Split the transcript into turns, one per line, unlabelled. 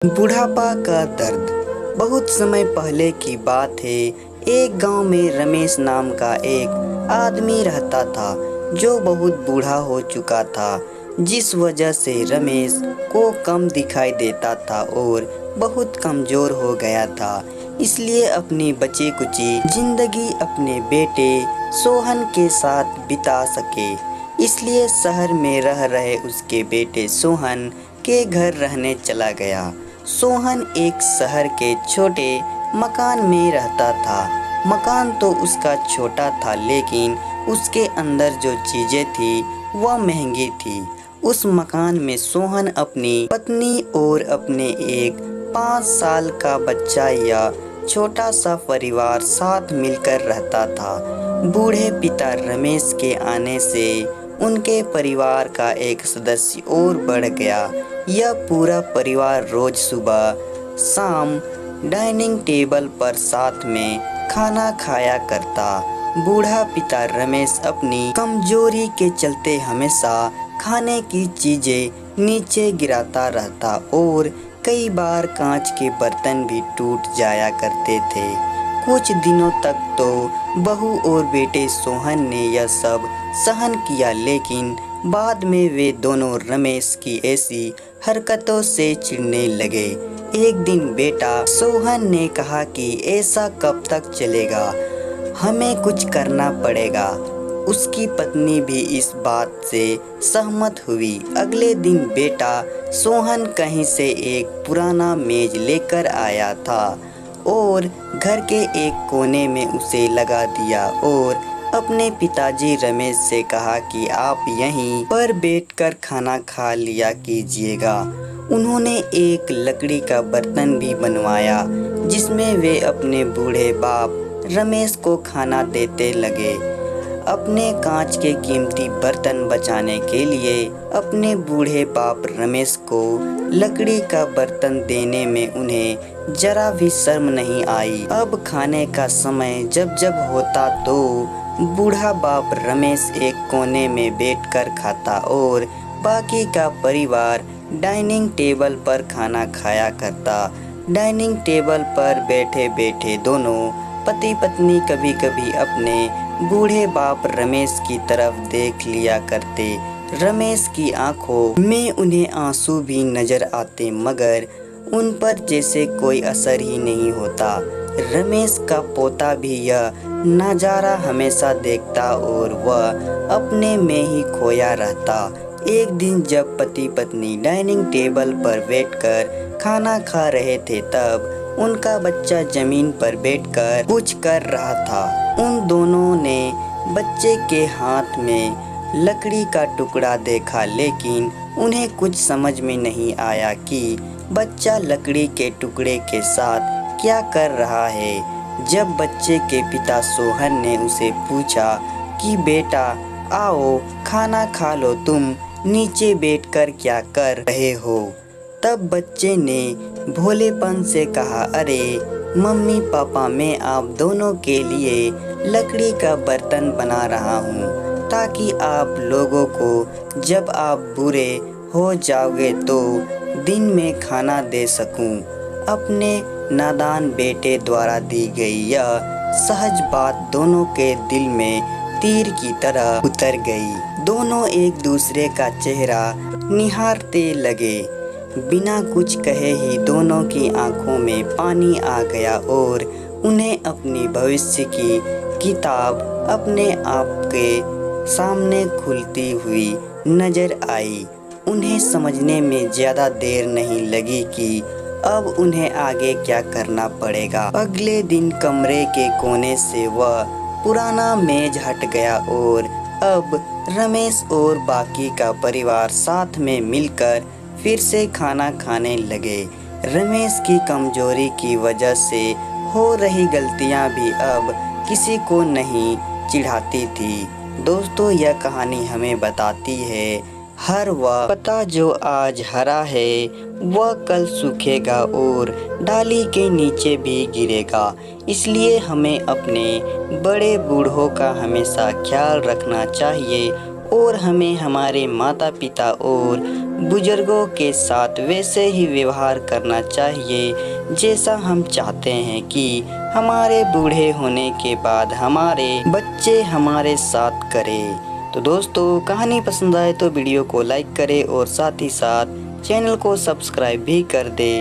बुढ़ापा का दर्द। बहुत समय पहले की बात है। एक गांव में रमेश नाम का एक आदमी रहता था जो बहुत बूढ़ा हो चुका था, जिस वजह से रमेश को कम दिखाई देता था और बहुत कमजोर हो गया था। इसलिए अपनी बची कुची जिंदगी अपने बेटे सोहन के साथ बिता सके, इसलिए शहर में रह रहे उसके बेटे सोहन के घर रहने चला गया। सोहन एक शहर के छोटे मकान में रहता था। मकान तो उसका छोटा था, लेकिन उसके अंदर जो चीजें थी वह महंगी थी। उस मकान में सोहन अपनी पत्नी और अपने एक 5 साल का बच्चा या छोटा सा परिवार साथ मिलकर रहता था। बूढ़े पिता रमेश के आने से उनके परिवार का एक सदस्य और बढ़ गया। यह पूरा परिवार रोज सुबह शाम डाइनिंग टेबल पर साथ में खाना खाया करता। बूढ़ा पिता रमेश अपनी कमजोरी के चलते हमेशा खाने की चीजें नीचे गिराता रहता और कई बार कांच के बर्तन भी टूट जाया करते थे। कुछ दिनों तक तो बहू और बेटे सोहन ने यह सब सहन किया, लेकिन बाद में वे दोनों रमेश की ऐसी हरकतों से चिढ़ने लगे। एक दिन बेटा सोहन ने कहा कि ऐसा कब तक चलेगा, हमें कुछ करना पड़ेगा। उसकी पत्नी भी इस बात से सहमत हुई। अगले दिन बेटा सोहन कहीं से एक पुराना मेज लेकर आया था और घर के एक कोने में उसे लगा दिया और अपने पिताजी रमेश से कहा कि आप यहीं पर बैठकर खाना खा लिया कीजिएगा। उन्होंने एक लकड़ी का बर्तन भी बनवाया जिसमें वे अपने बूढ़े बाप रमेश को खाना देते लगे। अपने कांच के कीमती बर्तन बचाने के लिए अपने बूढ़े बाप रमेश को लकड़ी का बर्तन देने में उन्हें जरा भी शर्म नहीं आई। अब खाने का समय जब जब होता तो बूढ़ा बाप रमेश एक कोने में बैठकर खाता और बाकी का परिवार डाइनिंग टेबल पर खाना खाया करता। डाइनिंग टेबल पर बैठे बैठे दोनों पति पत्नी कभी कभी अपने बूढ़े बाप रमेश की तरफ देख लिया करते। रमेश की आंखों में उन्हें आंसू भी नजर आते, मगर उन पर जैसे कोई असर ही नहीं होता। रमेश का पोता भी यह नजारा हमेशा देखता और वह अपने में ही खोया रहता। एक दिन जब पति पत्नी डाइनिंग टेबल पर बैठकर खाना खा रहे थे, तब उनका बच्चा जमीन पर बैठकर कुछ कर रहा था। उन दोनों ने बच्चे के हाथ में लकड़ी का टुकड़ा देखा, लेकिन उन्हें कुछ समझ में नहीं आया कि बच्चा लकड़ी के टुकड़े के साथ क्या कर रहा है। जब बच्चे के पिता सोहन ने उसे पूछा कि बेटा आओ खाना खा लो, तुम नीचे बैठकर क्या कर रहे हो, तब बच्चे ने भोलेपन से कहा, अरे मम्मी पापा, मैं आप दोनों के लिए लकड़ी का बर्तन बना रहा हूँ ताकि आप लोगों को जब आप बुरे हो जाओगे तो दिन में खाना दे सकूं। अपने नादान बेटे द्वारा दी गई यह सहज बात दोनों के दिल में तीर की तरह उतर गई। दोनों एक दूसरे का चेहरा निहारते लगे। बिना कुछ कहे ही दोनों की आंखों में पानी आ गया और उन्हें अपनी भविष्य की किताब अपने आप के सामने खुलती हुई नजर आई। उन्हें समझने में ज्यादा देर नहीं लगी कि अब उन्हें आगे क्या करना पड़ेगा। अगले दिन कमरे के कोने से वह पुराना मेज हट गया और अब रमेश और बाकी का परिवार साथ में मिलकर फिर से खाना खाने लगे। रमेश की कमजोरी की वजह से हो रही गलतियां भी अब किसी को नहीं चिढ़ाती थी। दोस्तों, यह कहानी हमें बताती है, हर वह पत्ता जो आज हरा है वह कल सूखेगा और डाली के नीचे भी गिरेगा। इसलिए हमें अपने बड़े बूढ़ों का हमेशा ख्याल रखना चाहिए और हमें हमारे माता पिता और बुजुर्गों के साथ वैसे ही व्यवहार करना चाहिए जैसा हम चाहते हैं कि हमारे बूढ़े होने के बाद हमारे बच्चे हमारे साथ करें। तो दोस्तों, कहानी पसंद आए तो वीडियो को लाइक करें और साथ ही साथ चैनल को सब्सक्राइब भी कर दें।